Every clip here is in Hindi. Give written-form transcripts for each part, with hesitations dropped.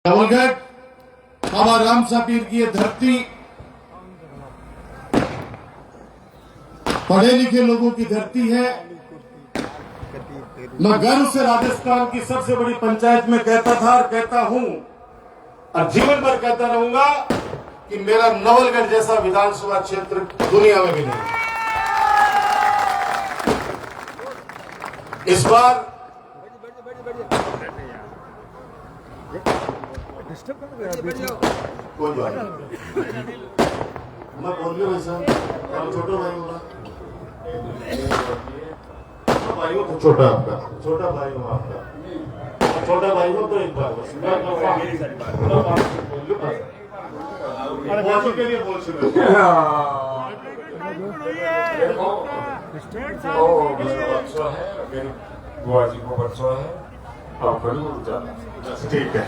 नवलगढ़ बाबा राम सापीर की ये धरती पढ़े लिखे लोगों की धरती है। मैं गर्व से राजस्थान की सबसे बड़ी पंचायत में कहता था और कहता हूं और जीवन भर कहता रहूंगा कि मेरा नवलगढ़ जैसा विधानसभा क्षेत्र दुनिया में भी नहीं है। इस बार कोई बात नहीं, मैं बोल रही हूँ वैसा छोटा भाई होगा, भाई हो तो छोटा आपका, छोटा भाई हो आपका, छोटा भाई हो तो एक बार बस के लिए बोल सकते बुआ जी को बच्चा है और खड़ी ठीक है।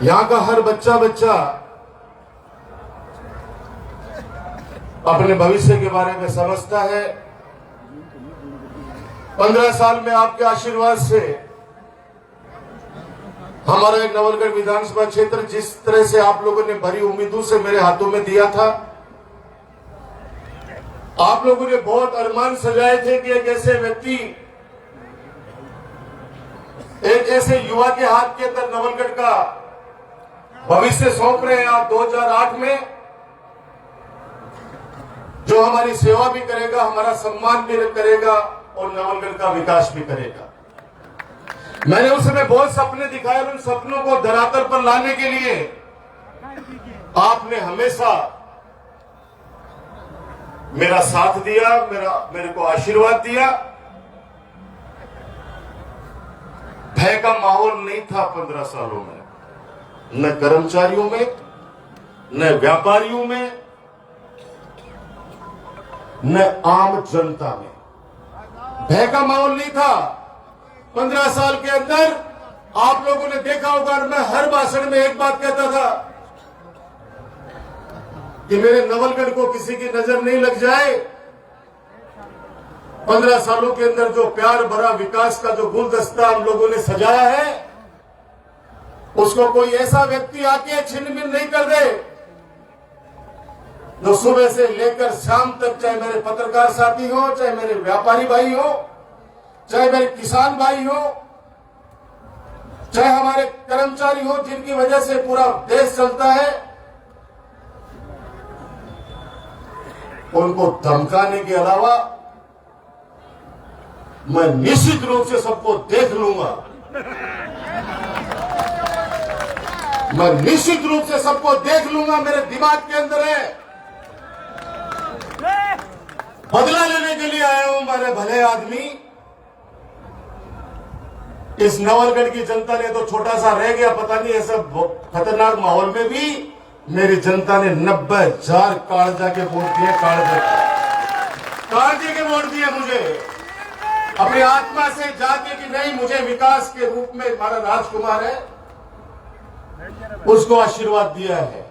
यहाँ का हर बच्चा अपने भविष्य के बारे में समझता है। 15 साल में आपके आशीर्वाद से हमारा एक नवलगढ़ विधानसभा क्षेत्र जिस तरह से आप लोगों ने भरी उम्मीदों से मेरे हाथों में दिया था, आप लोगों ने बहुत अरमान सजाए थे कि एक ऐसे व्यक्ति, एक ऐसे युवा के हाथ के अंदर नवलगढ़ का भविष्य सौंप रहे हैं आप 2008 में, जो हमारी सेवा भी करेगा, हमारा सम्मान भी करेगा और नवलगढ़ का विकास भी करेगा। मैंने उस समय बहुत सपने दिखाए और उन सपनों को धरातल पर लाने के लिए आपने हमेशा मेरा साथ दिया, मेरे को आशीर्वाद दिया। भय का माहौल नहीं था 15 सालों में, न कर्मचारियों में, न व्यापारियों में, न आम जनता में भय का माहौल नहीं था। 15 साल के अंदर आप लोगों ने देखा होगा, और मैं हर भाषण में एक बात कहता था कि मेरे नवलगढ़ को किसी की नजर नहीं लग जाए। 15 सालों के अंदर जो प्यार भरा विकास का जो गुलदस्ता हम लोगों ने सजाया है, उसको कोई ऐसा व्यक्ति आके छिन-भिन नहीं कर दे, जो सुबह से लेकर शाम तक, चाहे मेरे पत्रकार साथी हो, चाहे मेरे व्यापारी भाई हो, चाहे मेरे किसान भाई हो, चाहे हमारे कर्मचारी हो, जिनकी वजह से पूरा देश चलता है, उनको धमकाने के अलावा मैं निश्चित रूप से सबको देख लूंगा। मैं निश्चित रूप से सबको देख लूंगा। मेरे दिमाग के अंदर है, बदला लेने के लिए आया हूं मेरे भले आदमी। इस नवलगढ़ की जनता ने तो छोटा सा रह गया, पता नहीं ऐसा खतरनाक माहौल में भी मेरी जनता ने 90,000 कागजा के वोट दिए, कागजे के वोट दिए मुझे, अपनी आत्मा से जाके कि नहीं, मुझे विकास के रूप में हमारा राजकुमार है, उसको आशीर्वाद दिया है।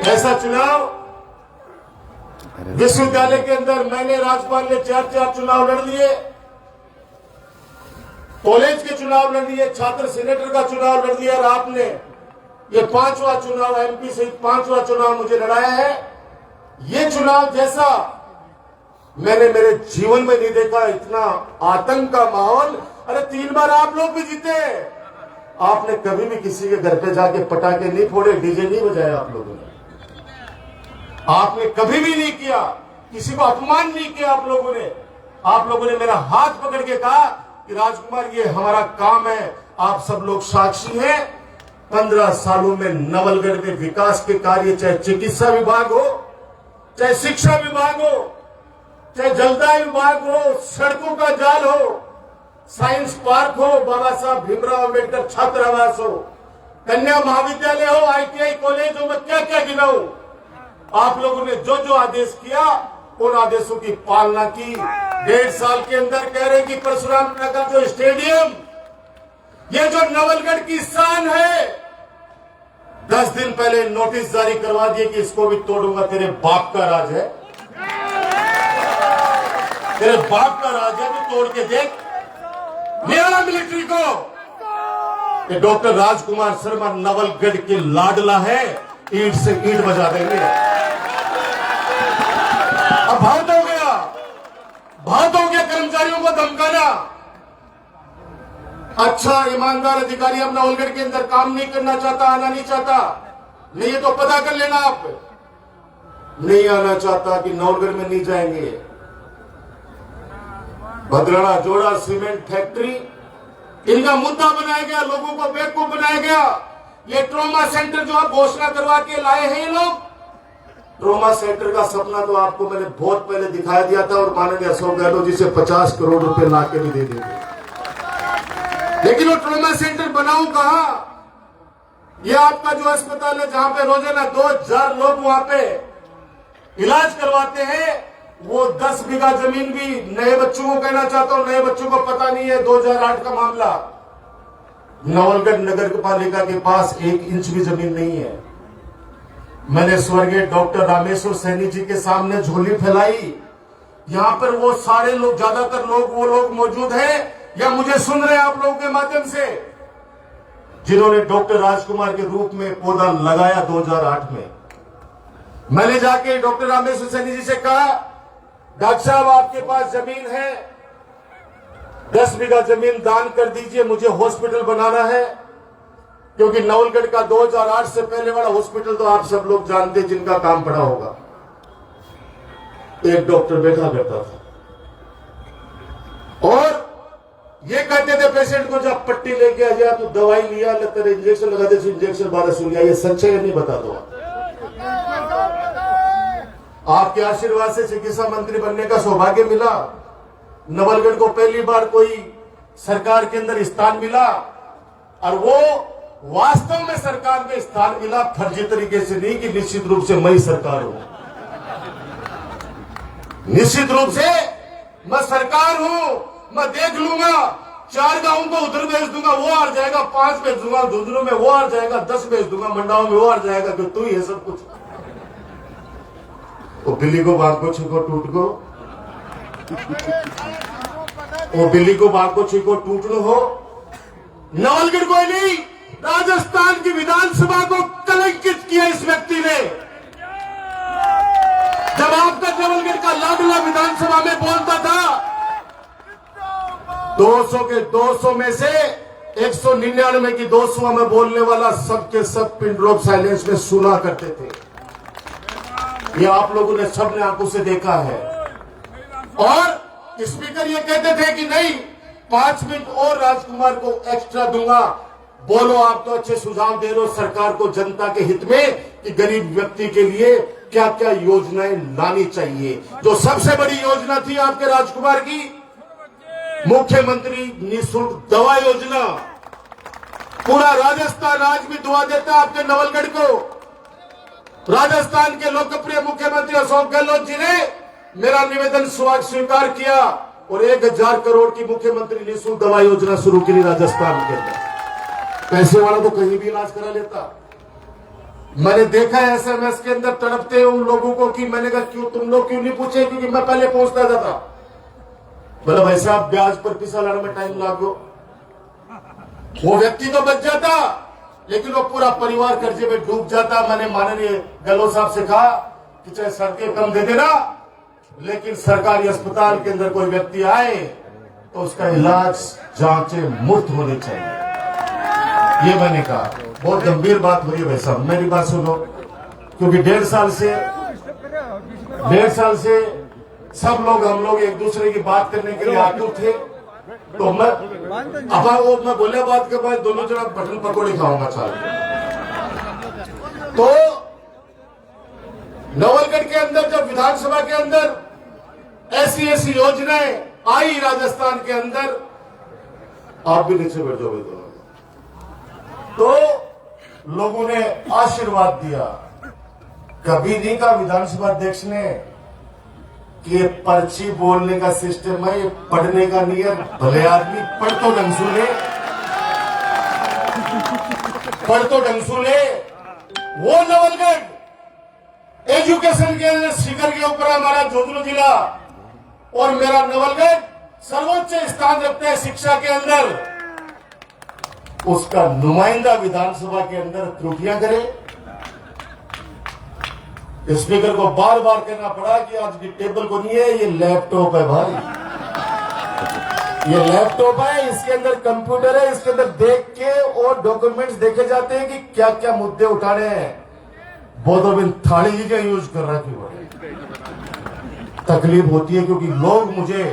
ऐसा चुनाव विश्वविद्यालय के अंदर मैंने, राज्यपाल ने 4 चुनाव लड़ लिए, कॉलेज के चुनाव लड़ लिए, छात्र सीनेटर का चुनाव लड़ लिया, और आपने ये 5वां चुनाव, एमपी से 5वां चुनाव मुझे लड़ाया है। ये चुनाव जैसा मैंने मेरे जीवन में नहीं देखा, इतना आतंक का माहौल। अरे 3 बार आप लोग भी जीते, आपने कभी भी किसी के घर पे जाके पटाखे नहीं फोड़े, डीजे नहीं बजाया आप लोगों ने, आपने कभी भी नहीं किया, किसी को अपमान नहीं किया आप लोगों ने मेरा हाथ पकड़ के कहा कि राजकुमार ये हमारा काम है, आप सब लोग साक्षी हैं। 15 सालों में नवलगढ़ में विकास के कार्य, चाहे चिकित्सा विभाग हो, चाहे शिक्षा विभाग हो, चाहे जलदाय विभाग हो, सड़कों का जाल हो, साइंस पार्क हो, बाबा साहब भीमराव अम्बेडकर छात्रावास हो, कन्या महाविद्यालय हो, ITI कॉलेज हो, मैं क्या क्या गिनाऊं। आप लोगों ने जो जो आदेश किया, उन आदेशों की पालना की। 1.5 साल के अंदर कह रहे कि परशुराम नगर जो स्टेडियम, ये जो नवलगढ़ की शान है, 10 दिन पहले नोटिस जारी करवा दिए कि इसको भी तोड़ूंगा, तेरे बाप का राज है। तेरे बाप का राज है, तो तोड़ के देख। मेरा मिलिट्री को ये डॉक्टर राजकुमार शर्मा नवलगढ़ के लाडला है, ईंट से ईंट बजा देंगे। अब बहुत हो गया कर्मचारियों को धमकाना। अच्छा ईमानदार अधिकारी अब नवलगढ़ के अंदर काम नहीं करना चाहता, आना नहीं चाहता, नहीं ये तो पता कर लेना। आप नहीं आना चाहता कि नवलगढ़ में नहीं जाएंगे। भद्राड़ा जोड़ा सीमेंट फैक्ट्री, इनका मुद्दा बनाया गया, लोगों को बेवकूफ बनाया गया। ये ट्रॉमा सेंटर जो आप घोषणा करवा के लाए हैं, ये लोग ट्रॉमा सेंटर का सपना तो आपको मैंने बहुत पहले दिखाया दिया था, और माननीय अशोक गहलोत जी से 50 करोड़ रुपए ला के भी दे देंगे। लेकिन वो ट्रॉमा सेंटर बनाऊं कहां? ये आपका जो अस्पताल है जहां पे रोजाना 2000 लोग वहां पे इलाज करवाते हैं, वो 10 बीघा जमीन भी नए बच्चों को कहना चाहता हूं, नए बच्चों को पता नहीं है 2008 का मामला। नवलगढ़ नगर पालिका के पास 1 इंच भी जमीन नहीं है। मैंने स्वर्गीय डॉक्टर रामेश्वर सैनी जी के सामने झोली फैलाई। यहां पर वो सारे लोग, ज्यादातर लोग वो लोग मौजूद हैं या मुझे सुन रहे हैं आप लोगों के माध्यम से, जिन्होंने डॉक्टर राजकुमार के रूप में पौधा लगाया 2008 में। मैंने जाके डॉक्टर रामेश्वर सैनी जी से कहा, डॉक्टर साहब आपके पास जमीन है, 10 बीघा जमीन दान कर दीजिए, मुझे हॉस्पिटल बनाना है। क्योंकि नवलगढ़ का 2008 से पहले वाला हॉस्पिटल तो आप सब लोग जानते, जिनका काम पड़ा होगा, एक डॉक्टर बैठा करता था और ये कहते थे पेशेंट को, जब पट्टी लेके आ जाए तो दवाई लिया, तेरे इंजेक्शन लगा दे, इंजेक्शन 1200 लिया। ये सच्चाई नहीं बता दो। आपके आशीर्वाद से चिकित्सा मंत्री बनने का सौभाग्य मिला। नवलगढ़ को पहली बार कोई सरकार के अंदर स्थान मिला, और वो वास्तव में सरकार में स्थान मिला, फर्जी तरीके से नहीं कि निश्चित रूप से मैं सरकार हूं। निश्चित रूप से मैं सरकार हूं, मैं देख लूंगा, 4 गांवों को उधर भेज दूंगा, वो हार जाएगा, 5 भेज दूंगा, झुंझुनू में वो हार जाएगा, 10 भेज दूंगा, मंडाओं में वो हार जाएगा, कि तू ही है सब कुछ। वो बिल्ली को बाघ को छीको टूट को, वो बिल्ली को बाघ को छीको टूटनो हो। नवलगढ़ को नहीं, राजस्थान की विधानसभा को कलंकित किया इस व्यक्ति ने। जब आपका नवलगढ़ का लाडला विधानसभा में बोलता था, 200 के 200 में से 199 की 200 में बोलने वाला सबके सब पिन ड्रॉप साइलेंस में सुना करते थे। ये आप लोगों ने सबने आंखों से देखा है। और स्पीकर ये कहते थे कि नहीं, 5 मिनट और राजकुमार को एक्स्ट्रा दूंगा। बोलो, आप तो अच्छे सुझाव दे रहे हो सरकार को जनता के हित में कि गरीब व्यक्ति के लिए क्या क्या योजनाएं लानी चाहिए। जो सबसे बड़ी योजना थी आपके राजकुमार की, मुख्यमंत्री निःशुल्क दवा योजना। पूरा राजस्थान आज भी दुआ देता है आपके नवलगढ़ को। राजस्थान के लोकप्रिय मुख्यमंत्री अशोक गहलोत जी ने मेरा निवेदन स्वीकार किया और 1000 करोड़ की मुख्यमंत्री निःशुल्क दवा योजना शुरू की राजस्थान के अंदर। पैसे वाला तो कहीं भी इलाज करा लेता। मैंने देखा है SMS के अंदर तड़पते उन लोगों को कि मैंने कहा क्यों तुम लोग क्यों नहीं पूछे, क्योंकि मैं पहले पहुंचता था। बोला भाई साहब ब्याज पर पैसा लाने में टाइम लागो। वो व्यक्ति तो बच जाता, लेकिन वो पूरा परिवार कर्जे में डूब जाता। मैंने माननीय गहलोत साहब से कहा कि चाहे सड़कें कम दे देना, लेकिन सरकारी अस्पताल के अंदर कोई व्यक्ति आए तो उसका इलाज जांचें मुफ्त होनी चाहिए। ये मैंने कहा। बहुत गंभीर बात हो रही है भाई साहब, मेरी बात सुनो, क्योंकि 1.5 साल से सब लोग, हम लोग एक दूसरे की बात करने के लिए आतुर थे। तो मैं बोले बात के बाद दोनों जगह बटन पकौड़ी खाऊंगा चाल। तो नवलगढ़ के अंदर जब विधानसभा के अंदर ऐसी योजनाएं आई राजस्थान के अंदर, आप भी नीचे बैठ जाओगे तो लोगों ने आशीर्वाद दिया। कभी नहीं कहा विधानसभा अध्यक्ष ने कि ये पर्ची बोलने का सिस्टम है, ये पढ़ने का नहीं है। भले आदमी पढ़ तो ढंग से ले, पढ़ तो ढंग से ले। वो नवलगढ़ एजुकेशन के अंदर शिखर के ऊपर हमारा झुंझुनू जिला और मेरा नवलगढ़ सर्वोच्च स्थान रखता है शिक्षा के अंदर, उसका नुमाइंदा विधानसभा के अंदर त्रुटियां करे। स्पीकर को बार बार कहना पड़ा कि आज टेबल को नहीं है, ये लैपटॉप है भाई, ये लैपटॉप है, इसके अंदर कंप्यूटर है, इसके अंदर देख के और डॉक्यूमेंट्स देखे जाते हैं कि क्या क्या मुद्दे उठाने हैं। बहुत बिन थाली ही का यूज कर रहा है। तकलीफ होती है क्योंकि लोग मुझे,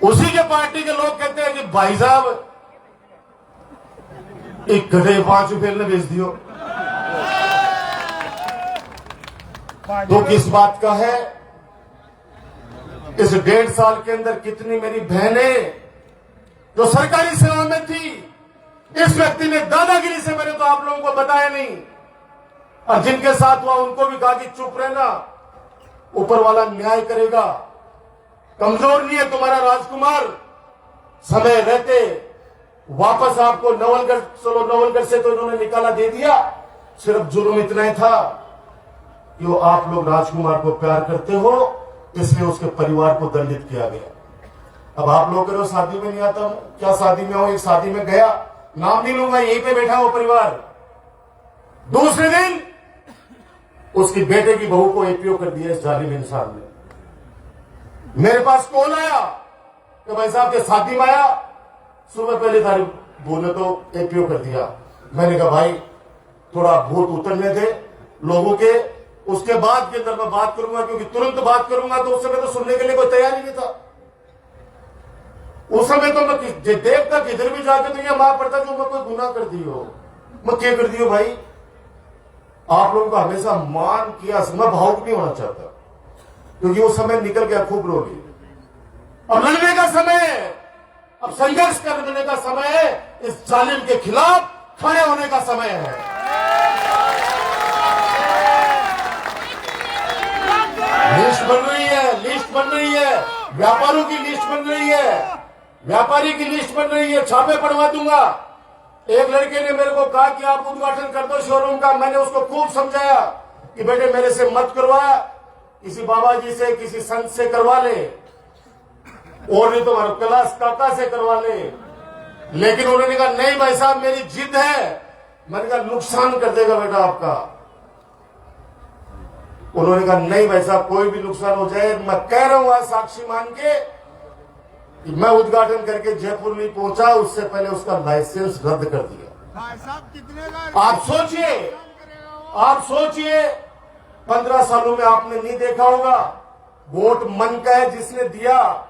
उसी के पार्टी के लोग कहते हैं कि भाई साहब एक गधे 5 रुपये ने बेच दियो। तो किस बात का है? इस 1.5 साल के अंदर कितनी मेरी बहनें जो सरकारी सेवा में थी, इस व्यक्ति ने दादागिरी से, मैंने तो आप लोगों को बताया नहीं, और जिनके साथ हुआ उनको भी कहा कि चुप रहना, ऊपर वाला न्याय करेगा। कमजोर नहीं है तुम्हारा राजकुमार, समय रहते वापस आपको नवलगढ़, चलो नवलगढ़ से तो इन्होंने निकाला दे दिया, सिर्फ जुर्म इतना ही था कि वो आप लोग राजकुमार को प्यार करते हो, इसलिए उसके परिवार को दंडित किया गया। अब आप लोग करो शादी में नहीं आता हूं, क्या शादी में हो? एक शादी में गया, नाम नहीं लूंगा, यहीं पे बैठा वो परिवार, दूसरे दिन उसकी बेटे की बहू को एपीओ कर दिया इस जालिम इंसान ने। मेरे पास कॉल आया कि भाई साहब के शादी में आया, सुबह पहली तारीख बोले तो एपीओ कर दिया। मैंने कहा भाई थोड़ा भूत उतरने दे लोगों के, उसके बाद के अंदर मैं बात करूंगा, क्योंकि तुरंत बात करूंगा तो उस समय तो सुनने के लिए कोई तैयार ही नहीं था। उस समय तो मैं देखता किधर भी जाके तो यह मां पड़ता जो मैं कोई गुनाह कर दी हो, मैं क्या कर दी हो भाई। आप लोगों का हमेशा मान किया, मैं भावुक नहीं होना चाहता, क्योंकि वो समय निकल गया, खूब रो ली। अब लड़ने का समय है, अब संघर्ष करने का समय है, इस जालिम के खिलाफ खड़े होने का समय है। लिस्ट बन रही है, लिस्ट बन रही है, व्यापारियों की लिस्ट बन रही है, व्यापारी की लिस्ट बन रही है, छापे पड़वा दूंगा। एक लड़के ने मेरे को कहा कि आप उद्घाटन कर दो शोरूम का, मैंने उसको खूब समझाया कि बेटे मेरे से मत करवा, किसी बाबा जी से, किसी संत से करवा ले, और नहीं तो कैलाश काका से करवा ले। लेकिन उन्होंने कहा नहीं भाई साहब मेरी जिद है। मैंने कहा नुकसान कर देगा बेटा आपका। उन्होंने कहा नहीं भाई साहब कोई भी नुकसान हो जाए, मैं कह रहा हूं आज साक्षी मान के कि मैं उद्घाटन करके जयपुर नहीं पहुंचा, उससे पहले उसका लाइसेंस रद्द कर दिया। भाई साहब कितने का आप सोचिए 15 सालों में आपने नहीं देखा होगा, वोट मन का है, जिसने दिया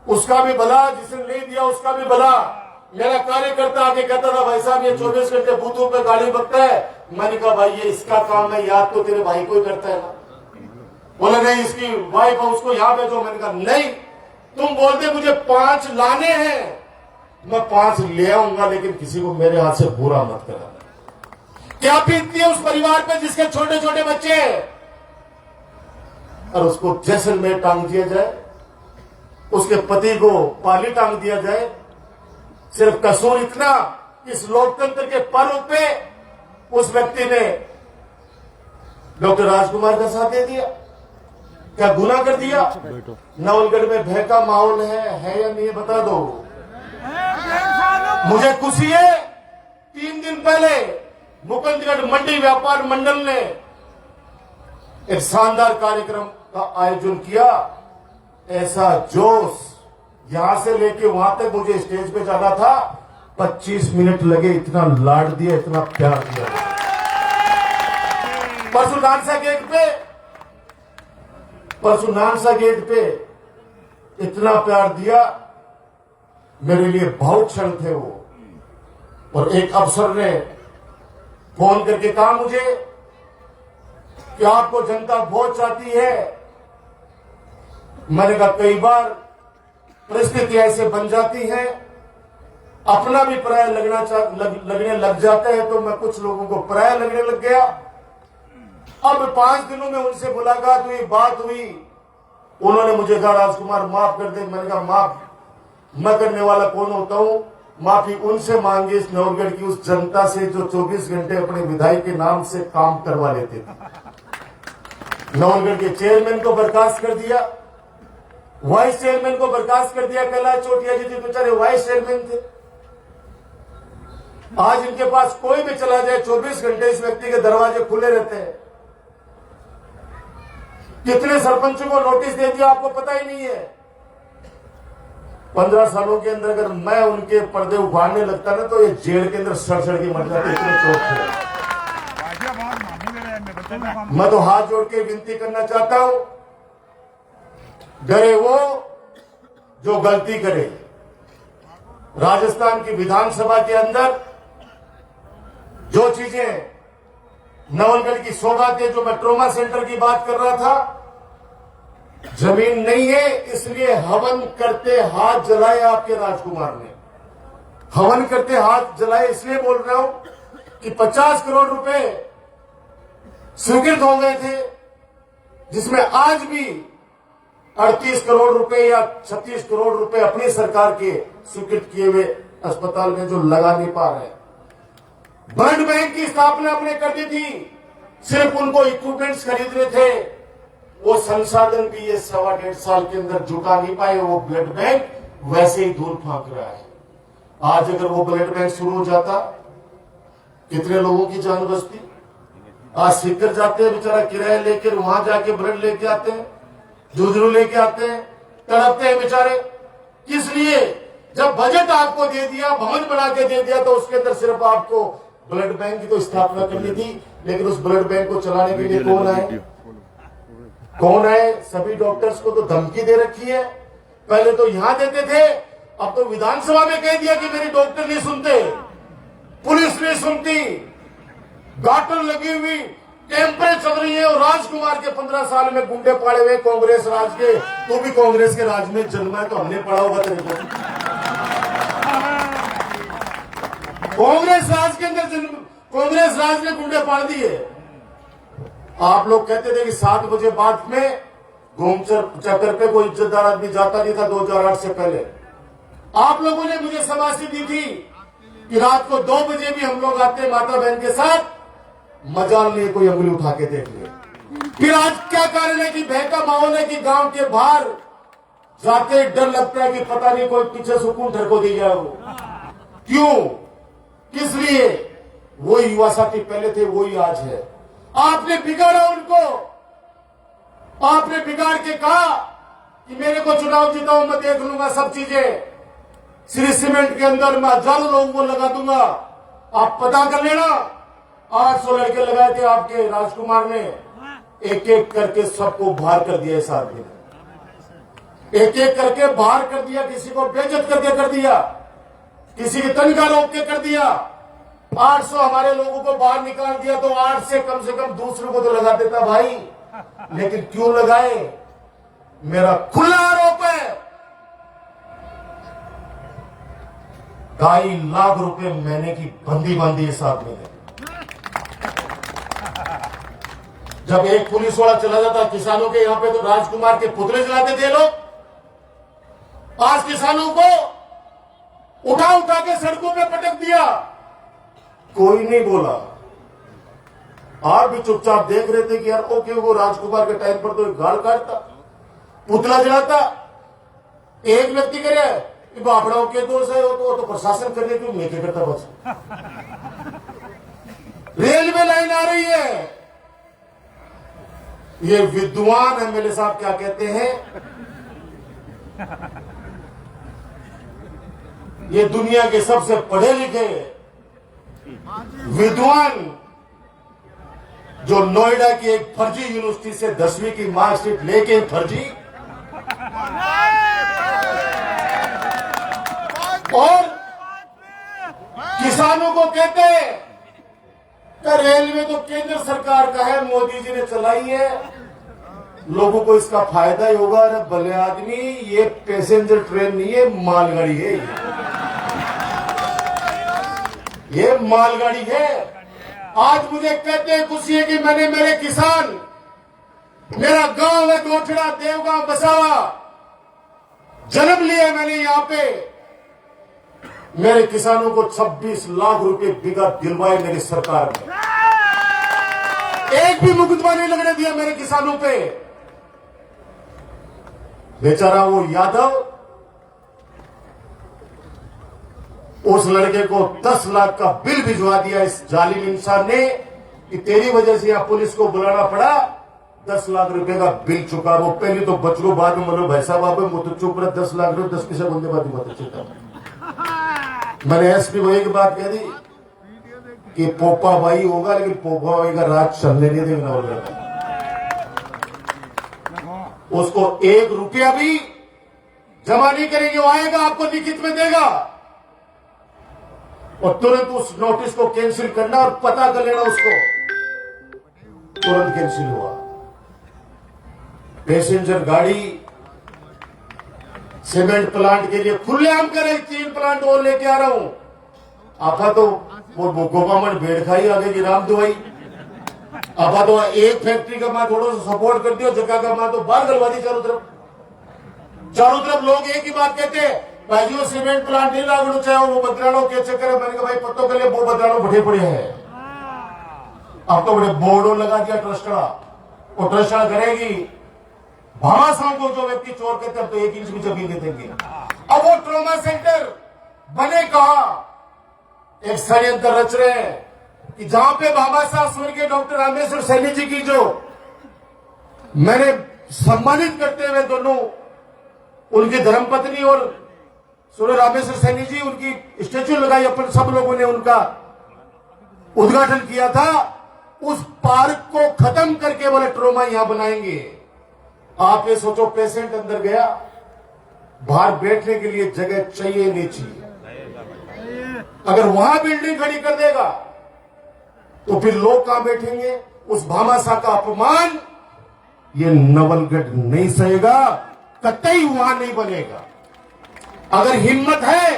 उसका भी भला, जिसने नहीं दिया उसका भी भला। मेरा कार्यकर्ता आगे कहता था भाई साहब ये 24 घंटे बूथों पे गाड़ी बकता है। मैंने कहा भाई ये इसका काम है, याद तो तेरे भाई को ही करता है ना। बोले नहीं इसकी वाइफ है, उसको यहाँ भेजो। मैंने कहा नहीं, तुम बोलते मुझे 5 लाने हैं, मैं 5 ले आऊंगा, लेकिन किसी को मेरे हाथ से बुरा मत कराना। क्या बीतती है उस परिवार पे जिसके छोटे छोटे बच्चे हैं, और उसको जैसलमेर टांग दिया जाए, उसके पति को पाली टांग दिया जाए। सिर्फ कसूर इतना, इस लोकतंत्र के पर्व पे उस व्यक्ति ने डॉक्टर राजकुमार का साथ दे दिया। क्या गुनाह कर दिया? नवलगढ़ में भय का माहौल है या नहीं, बता दो। मुझे खुशी है 3 दिन पहले मुकुंदगढ़ मंडी व्यापार मंडल ने एक शानदार कार्यक्रम का आयोजन किया। ऐसा जोश, यहां से लेके वहां तक मुझे स्टेज पे जाना था, 25 मिनट लगे, इतना लाड दिया, इतना प्यार दिया। परसों नानसा गेट पे इतना प्यार दिया, मेरे लिए भावुक क्षण थे वो। और एक अफसर ने फोन करके कहा मुझे कि आपको जनता वोट चाहती है। मैंने कहा कई बार परिस्थिति ऐसे बन जाती है, अपना भी पराया लगने लग जाता है, तो मैं कुछ लोगों को पराया लगने लग गया। अब 5 दिनों में उनसे मुलाकात हुई, बात हुई, उन्होंने मुझे कहा राजकुमार माफ कर दे। मैंने कहा माफ मैं करने वाला कौन होता हूं, माफी उनसे मांगी इस नवलगढ़ की उस जनता से जो 24 घंटे अपने विधायक के नाम से काम करवा लेते थे। नवलगढ़ के चेयरमैन को बर्खास्त कर दिया, वाइस चेयरमैन को बर्खास्त कर दिया। कैलाश चौटिया जी थे, बेचारे वाइस चेयरमैन थे। आज इनके पास कोई भी चला जाए 24 घंटे इस व्यक्ति के दरवाजे खुले रहते हैं। कितने सरपंचों को नोटिस दे दिया आपको पता ही नहीं है। 15 सालों के अंदर अगर मैं उनके पर्दे उखाड़ने लगता ना तो ये जेल के अंदर सड़ के मर जाते, इतने चोट थे। मैं तो हाथ जोड़ के विनती करना चाहता हूं, डरे वो जो गलती करे। राजस्थान की विधानसभा के अंदर जो चीजें नवलगढ़ की सौगात है, जो मैं ट्रोमा सेंटर की बात कर रहा था, जमीन नहीं है इसलिए हवन करते हाथ जलाए आपके राजकुमार ने। हवन करते हाथ जलाए इसलिए बोल रहा हूं कि 50 करोड़ रुपए स्वीकृत हो गए थे, जिसमें आज भी 38 करोड़ रुपए या 36 करोड़ रुपए अपनी सरकार के स्वीकृत किए हुए अस्पताल में जो लगा नहीं पा रहे। ब्लड बैंक की स्थापना हमने कर दी थी, सिर्फ उनको इक्विपमेंट्स खरीदने थे, वो संसाधन भी ये 1.25 साल के अंदर जुटा नहीं पाए। वो ब्लड बैंक वैसे ही धूल फांक रहा है। आज अगर वो ब्लड बैंक शुरू हो जाता, कितने लोगों की जान बचती। आज सीकर जाते हैं बेचारा किराया लेकर, वहां जाके ब्लड लेके आते हैं, जुजरू लेके आते हैं, तड़पते हैं बेचारे। किस लिए? जब बजट आपको दे दिया, भवन बना के दे दिया, तो उसके अंदर सिर्फ आपको ब्लड बैंक की तो स्थापना करनी थी, लेकिन उस ब्लड बैंक को चलाने के लिए कौन है? कौन है? सभी डॉक्टर्स को तो धमकी दे रखी है। पहले तो यहां देते थे, अब तो विधानसभा में कह दिया कि मेरी डॉक्टर नहीं सुनते, पुलिस नहीं सुनती, गाटर लगी हुई, कैंपें चल रही है। और राजकुमार के 15 साल में गुंडे पाड़े हुए कांग्रेस राज के। तो भी कांग्रेस के राज में जन्मा है तो हमने पढ़ा होगा तेरे को। कांग्रेस राज के अंदर कांग्रेस राज ने गुंडे पाड़ दिए। आप लोग कहते थे कि 7 बजे बाद में घूम चक्कर पे कोई इज्जतदार आदमी जाता नहीं था 2008 से पहले। आप लोगों ने मुझे शाबाशी दी थी कि रात को 2 बजे भी हम लोग आते माता बहन के साथ, मजाल नहीं कोई अंगुली उठा के देख ले। फिर आज क्या कारण है कि भय का माहौल है कि गांव के बाहर जाते डर लगता है कि पता नहीं कोई पीछे सुकून ठरको दी जाए। वो क्यों, किस लिए? वो युवा साथी पहले थे, वही आज है। आपने बिगाड़ा उनको। आपने बिगाड़ के कहा कि मेरे को चुनाव जिताओ, मैं देख लूंगा सब चीजें। श्री सीमेंट के अंदर मैं हजारों लोगों को लगा दूंगा, आप पता कर लेना। 800 लड़के लगाए थे आपके राजकुमार ने, एक एक करके सबको बाहर कर दिया। इस आदमी ने एक एक करके बाहर कर दिया, किसी को बेइज्जत करके कर दिया, किसी की तनख्वाह रोक के कर दिया। 800 हमारे लोगों को बाहर निकाल दिया, तो 8 से कम दूसरों को तो लगा देता भाई। लेकिन क्यों लगाए? मेरा खुला आरोप है 2.5 लाख रुपए महीने की बंदी बांधी इस आदमी ने। जब एक पुलिस वाला चला जाता किसानों के यहां पे, तो राजकुमार के पुतले जलाते थे लोग। आज किसानों को उठा उठा के सड़कों पे पटक दिया, कोई नहीं बोला। आप भी चुपचाप देख रहे थे कि यार ओके, वो राजकुमार के टाइम पर तो एक गाल काटता, पुतला जलाता। एक व्यक्ति करे बापड़ाओं के दोष है, वो तो प्रशासन करने क्यों नहीं करता। बस रेलवे लाइन आ रही है, ये विद्वान एमएलए साहब क्या कहते हैं, ये दुनिया के सबसे पढ़े लिखे विद्वान, जो नोएडा की एक फर्जी यूनिवर्सिटी से 10वीं की मार्कशीट लेके फर्जी, और किसानों को कहते हैं कि रेलवे तो केंद्र सरकार का है, मोदी जी ने चलाई है, लोगों को इसका फायदा ही होगा। अरे भले आदमी, ये पैसेंजर ट्रेन नहीं है, मालगाड़ी है। ये मालगाड़ी है। आज मुझे कहते हैं खुशी है कि मैंने मेरे किसान, मेरा गांव है गोठड़ा, देवगांव, बसावा, जन्म लिया मैंने यहां पे। मेरे किसानों को 26 लाख रुपए बीघा दिलवाए मेरी सरकार ने। एक भी मुकदमा नहीं लगने दिया मेरे किसानों पे। बेचारा वो यादव उस लड़के को 10 लाख का बिल भिजवा दिया इस जालिम इंसान ने कि तेरी वजह से यहां पुलिस को बुलाना पड़ा, 10 लाख रुपए का बिल चुका। वो पहले तो बच गो, बाद में मतलब भाई साहब आप वो तो चुप रहा, 10 लाख रुपए 10 पैसे बंदे बात बहुत अच्छी था। मैंने एसपी को एक बात कह दी कि पोपा भाई होगा, लेकिन पोपा भाई का राज चलने नहीं देगा। उसको 1 रुपया भी जमा नहीं करेंगे, वो आएगा आपको लिखित में देगा और तुरंत उस नोटिस को कैंसिल करना और पता कर लेना उसको। तुरंत कैंसिल हुआ। पैसेंजर गाड़ी सीमेंट प्लांट के लिए खुलेआम करे, 3 प्लांट और लेके आ रहा हूं। आपा तो वो गोपामन भेड़ खाई आगे की राम दुआई। आपा तो एक फैक्ट्री का मैं थोड़ा सा सपोर्ट कर दिया, जगह का मैं तो बाहर गलवादी चारों तरफ लोग एक ही बात कहते हैं, भाई जी वो सीमेंट प्लांट नहीं लागू चाहे वो बदलानो के चक्कर है। मैंने कहा भाई पत्तों के लिए वो बदलानो बढ़े पड़े हैं। अब तो बड़े बोर्डो लगा दिया ट्रस्टड़ा, वो ट्रस्टड़ा करेगी भामाशाह को जो व्यक्ति चोर कहते हैं तो 1 इंच भी जमीन दे देंगे। अब वो ट्रॉमा सेंटर बने कहा, एक षड्यंत्र रच रहे हैं कि जहां पे भामाशाह स्वर्गीय डॉक्टर रामेश्वर सैनी जी की जो मैंने सम्मानित करते हुए दोनों उनकी धर्मपत्नी और सूर्य रामेश्वर सैनी जी उनकी स्टेच्यू लगाई, अपन सब लोगों ने उनका उद्घाटन किया था। उस पार्क को खत्म करके बोले ट्रोमा यहां बनाएंगे। आप ये सोचो, पेशेंट अंदर गया, बाहर बैठने के लिए जगह चाहिए नहीं चाहिए। अगर वहां बिल्डिंग खड़ी कर देगा तो फिर लोग कहां बैठेंगे? उस भामाशाह का अपमान ये नवलगढ़ नहीं सहेगा, कतई वहां नहीं बनेगा। अगर हिम्मत है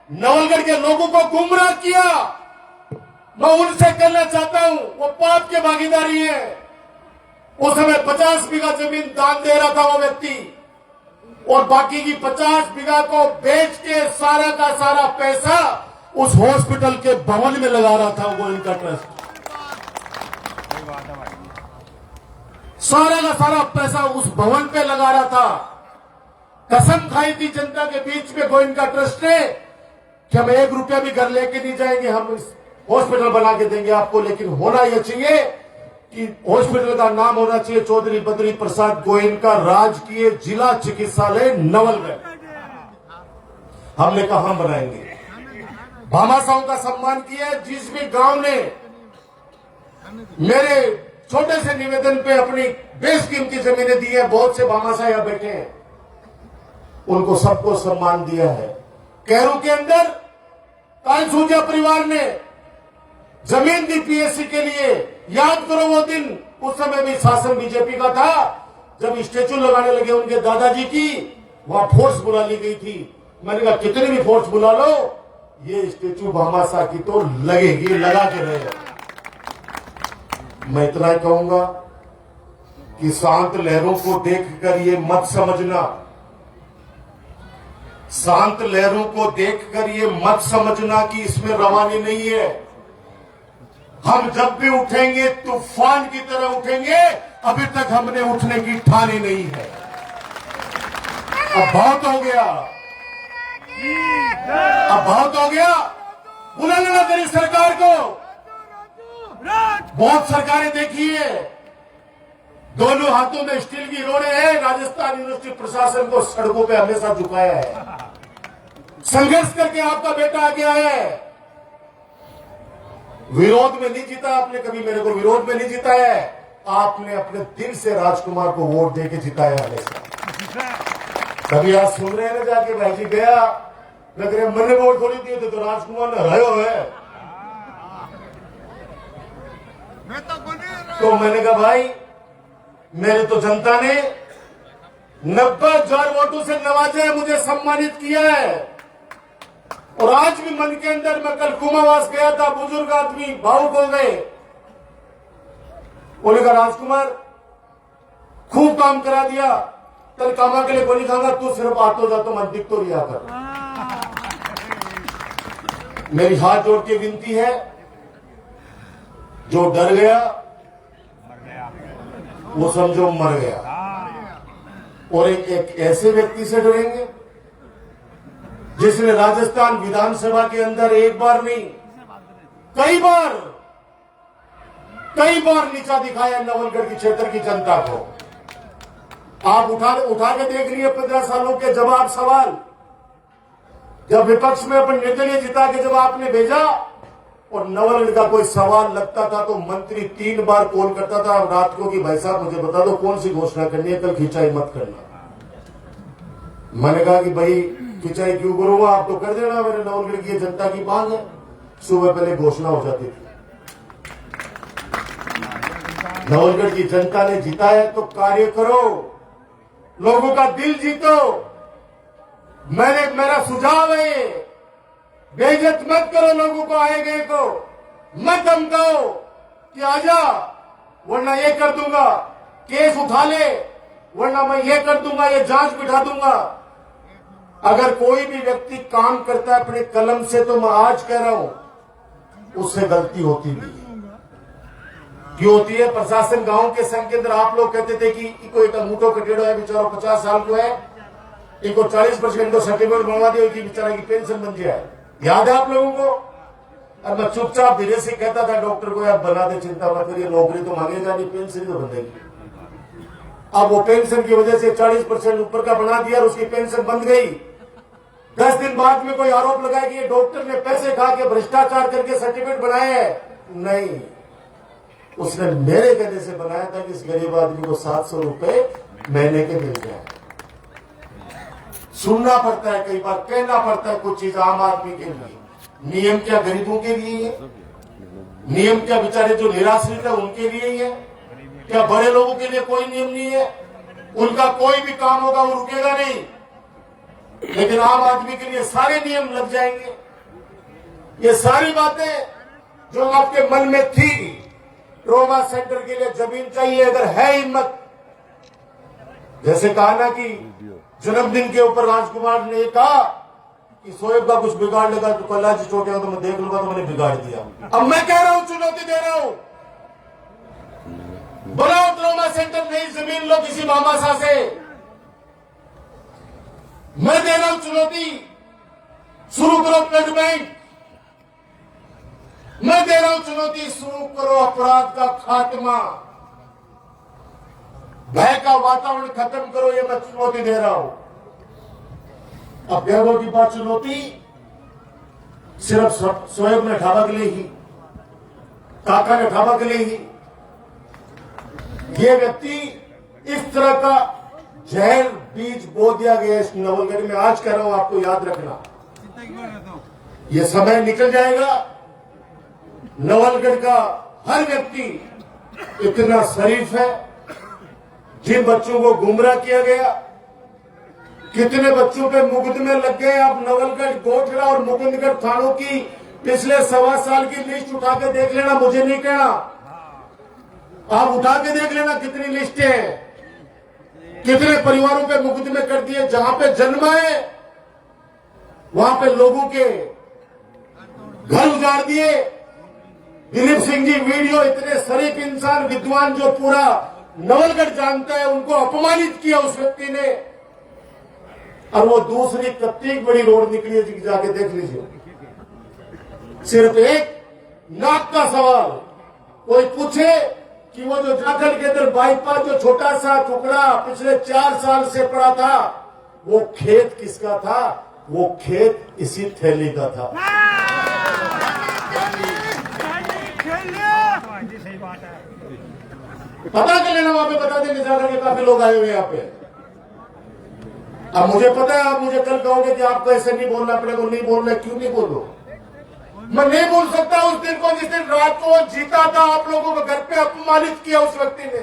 नवलगढ़ के लोगों को गुमराह किया, मैं उनसे कहना चाहता हूं, वो पाप के भागीदारी है। उस समय 50 बीघा जमीन दान दे रहा था वो व्यक्ति, और बाकी की 50 बीघा को बेच के सारा का सारा पैसा उस हॉस्पिटल के भवन में लगा रहा था वो इनका ट्रस्ट। सारा का सारा पैसा उस भवन पे लगा रहा था। कसम खाई थी जनता के बीच में गोइंका ट्रस्ट ने कि हम 1 रुपया भी घर लेके नहीं जाएंगे, हम इस हॉस्पिटल बना के देंगे आपको। लेकिन होना यह चाहिए कि हॉस्पिटल का नाम होना चाहिए चौधरी बद्री प्रसाद गोयनका राजकीय जिला चिकित्सालय नवलगढ़। हमने कहा हम बनाएंगे। भामाशाहों का सम्मान किया। जिस भी गांव ने मेरे छोटे से निवेदन पे अपनी बेशकीमती जमीनें दी है, बहुत से भामाशाह यहां बैठे हैं, उनको सबको सम्मान दिया है। कैरू के अंदर कालसूजा परिवार ने जमीन दी पीएससी के लिए। याद करो वो दिन, उस समय भी शासन बीजेपी का था, जब स्टेच्यू लगाने लगे उनके दादाजी की, वहां फोर्स बुला ली गई थी। मैंने कहा कितनी भी फोर्स बुला लो, ये स्टेच्यू भामाशाह की तो लगेगी, लगा के रहेगा। मैं इतना ही कहूंगा कि शांत लहरों को देखकर ये मत समझना, शांत लहरों को देखकर ये मत समझना कि इसमें रवानी नहीं है। हम जब भी उठेंगे तूफान की तरह उठेंगे। अभी तक हमने उठने की ठानी नहीं है। अब बहुत हो गया, अब बहुत हो गया। बुला लेना तेरी सरकार को। बहुत सरकारें देखी है, दोनों हाथों में स्टील की रोड़े हैं। राजस्थान यूनिवर्सिटी प्रशासन को सड़कों पे हमेशा झुकाया है। संघर्ष करके आपका बेटा आ गया है। विरोध में नहीं जीता आपने, कभी मेरे को विरोध में नहीं जिताया है। आपने अपने दिल से राजकुमार को वोट देके जिताया हमेशा। कभी आज सुन रहे हैं ना, जाके भाई जी गया लग रहे मैंने वोट थोड़ी दिए थे, तो राजकुमार ने हरायो है। तो मैंने कहा भाई, मेरे तो जनता ने 90,000 वोटों से नवाजा है, मुझे सम्मानित किया है। और आज भी मन के अंदर, मैं कल कुमावास गया था, बुजुर्ग आदमी भावुक हो गए। बोले कहा राजकुमार खूब काम करा दिया, कल कामा के लिए गोली खाऊंगा, तू सिर्फ आतो जातो मन दिख तो रिया कर। मेरी हाथ जोड़ के विनती है, जो डर गया वो समझो मर गया। और एक ऐसे व्यक्ति से डरेंगे जिसने राजस्थान विधानसभा के अंदर एक बार नहीं कई बार नीचा दिखाया नवलगढ़ की क्षेत्र की जनता को। आप उठा के देख लिए 15 सालों के जवाब सवाल। जब विपक्ष में अपन निर्दलीय जिता के जब आपने भेजा और नवलगढ़ का कोई सवाल लगता था तो मंत्री 3 बार कॉल करता था रात को कि भाई साहब मुझे बता दो कौन सी घोषणा करनी है, कल खिंचाई मत करना। मैंने कहा कि भाई खिंचाई क्यों करूंगा, आप तो कर देना, मेरे नवलगढ़ की जनता की मांग है। सुबह पहले घोषणा हो जाती थी। नवलगढ़ की जनता ने जीता है तो कार्य करो, लोगों का दिल जीतो। मेरा सुझाव है, बेइज्जत मत करो लोगों को, आए गए को मत धमकाओ कि आजा वरना ये कर दूंगा, केस उठा ले वरना मैं ये कर दूंगा, ये जांच बिठा दूंगा। अगर कोई भी व्यक्ति काम करता है अपने कलम से तो मैं आज कह रहा हूं उससे गलती होती भी है। क्यों होती है? प्रशासन गांव के संघ के अंदर आप लोग कहते थे कि इको एक अंगूठो कटेड़ो है, बेचारा 50 साल को है, इनको 40% सर्टिफिकेट बनवा दिया कि बेचारा की पेंशन बन जाए। याद है आप लोगों को? अब मैं चुपचाप धीरे से कहता था डॉक्टर को, यार बना दे, चिंता मत करिए, नौकरी तो मांगेगा नहीं, पेंशन तो बंदेगी। अब वो पेंशन की वजह से 40% ऊपर का बना दिया और उसकी पेंशन बंद गई। 10 दिन बाद में कोई आरोप लगाया कि ये डॉक्टर ने पैसे खा के भ्रष्टाचार करके सर्टिफिकेट बनाए हैं। नहीं, उसने मेरे कहने से बनाया था कि इस गरीब आदमी को 700 रुपए महीने के मिल जाए। सुनना पड़ता है, कई बार कहना पड़ता है कुछ चीज आम आदमी के लिए। नियम क्या गरीबों के लिए है? नियम क्या बेचारे जो निराश्रित है उनके लिए ही है? क्या बड़े लोगों के लिए कोई नियम नहीं है? उनका कोई भी काम होगा वो रुकेगा नहीं, लेकिन आम आदमी के लिए सारे नियम लग जाएंगे। ये सारी बातें जो आपके मन में थी, ट्रॉमा सेंटर के लिए जमीन चाहिए, अगर है हिम्मत, जैसे कहा ना कि जन्मदिन के ऊपर राजकुमार ने कहा कि शोएब का कुछ बिगाड़ लेगा तो कल्ला जी चोटेगा तो मैं देख लूंगा, तो मैंने बिगाड़ दिया। अब मैं कह रहा हूं, चुनौती दे रहा हूं, बनाओ ट्रॉमा सेंटर, नई जमीन लो किसी मामासा से। मैं दे रहा हूं चुनौती, शुरू करो ब्लड बैंक। मैं दे रहा हूं चुनौती, शुरू करो अपराध का खात्मा, भय का वातावरण खत्म करो। ये मैं चुनौती दे रहा हूं। अब गैरों की बात चुनौती सिर्फ शोएब ने ढाबा के लिए ही, काका ने ढाबा के लिए ही, ये व्यक्ति इस तरह का जहर बीज बो दिया गया इस नवलगढ़ में। आज कह रहा हूं, आपको याद रखना, ये समय निकल जाएगा। नवलगढ़ का हर व्यक्ति इतना शरीफ है। जिन बच्चों को गुमराह किया गया, कितने बच्चों पे मुकदमे लग गए। आप नवलगढ़, गोठरा और मुकुंदगढ़ थानों की पिछले 1.25 साल की लिस्ट उठा के देख लेना, मुझे नहीं कहना, आप उठा के देख लेना कितनी लिस्टें हैं, कितने परिवारों पे मुकदमे कर दिए। जहां पे जन्म है वहां पे लोगों के घर उजाड़ दिए। दिलीप सिंह जी वीडियो, इतने शरीफ इंसान, विद्वान, जो पूरा नवलगढ़ जानता है, उनको अपमानित किया उस व्यक्ति ने। और वो दूसरी कत्ती बड़ी रोड निकली है, जाके देख लीजिए। सिर्फ एक नाक का सवाल, कोई पूछे कि वो जो झारखंड के अंदर बाईपास जो छोटा सा टुकड़ा पिछले 4 साल से पड़ा था, वो खेत किसका था? वो खेत इसी थैली का था। पता कर लेना, वहां पे बता देंगे, झारखंड के काफी लोग आए हुए यहाँ पे। अब मुझे पता है आप मुझे कल कहोगे कि आपको ऐसे नहीं बोलना पड़ेगा, नहीं बोलना। क्यों नहीं बोलो? मैं नहीं बोल सकता उस दिन को जिस दिन रात को जीता था, आप लोगों को घर पे अपमानित किया उस व्यक्ति ने।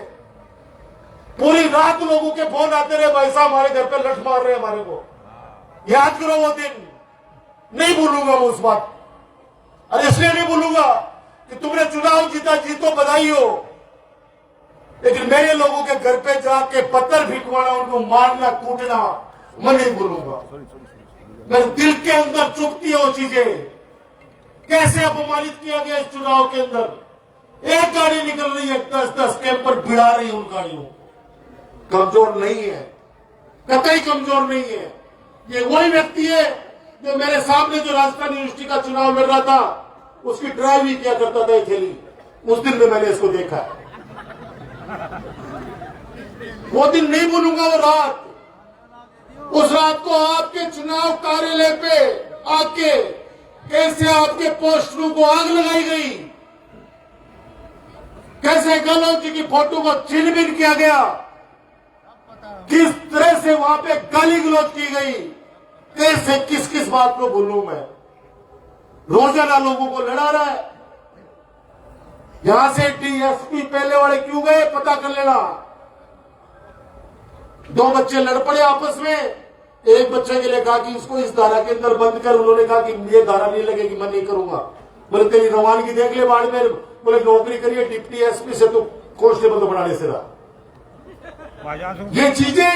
पूरी रात लोगों के फोन आते रहे, भाई साहब हमारे घर पे लठ मार रहे हैं हमारे को। याद करो वो दिन, नहीं भूलूंगा मैं उस बात। और इसलिए नहीं भूलूंगा कि तुमने चुनाव जीता, जीतो बधाई हो, लेकिन मेरे लोगों के घर पे जाके पत्थर फेंकवाना, उनको मारना, कूटना, मैं नहीं भूलूंगा। मेरे दिल के अंदर चुभती है वो चीजें। कैसे अपमानित किया गया इस चुनाव के अंदर। एक गाड़ी निकल रही है, 10-10 कैंपर भिड़ा रही है उन गाड़ियों। कमजोर नहीं है, कतई कमजोर नहीं है। ये वही व्यक्ति है जो मेरे सामने जो राजस्थान यूनिवर्सिटी का चुनाव लड़ रहा था उसकी ड्राइव ही किया करता था थैली। उस दिन में मैंने इसको देखा है। वो दिन नहीं भूलूंगा, वो रात। उस रात को आपके चुनाव कार्यालय पे आके कैसे आपके पोस्टरों को आग लगाई गई, कैसे गहलोत जी की फोटो को छीन-बीन किया गया, किस तरह से वहां पे गाली गलौज की गई, कैसे किस किस बात को भूलूं मैं। रोजाना लोगों को लड़ा रहा है। यहां से डीएसपी पहले वाले क्यों गए पता कर लेना। 2 बच्चे लड़ पड़े आपस में। एक बच्चे के लिए कहा कि इसको इस धारा के अंदर बंद कर। उन्होंने कहा कि ये धारा नहीं लगेगी, मैं नहीं करूंगा। बोले तेरी रवानगी देख ले बाद में। बोले नौकरी करिए डिप्टी एसपी से तो कांस्टेबल तो बनाने से रहा। ये चीजें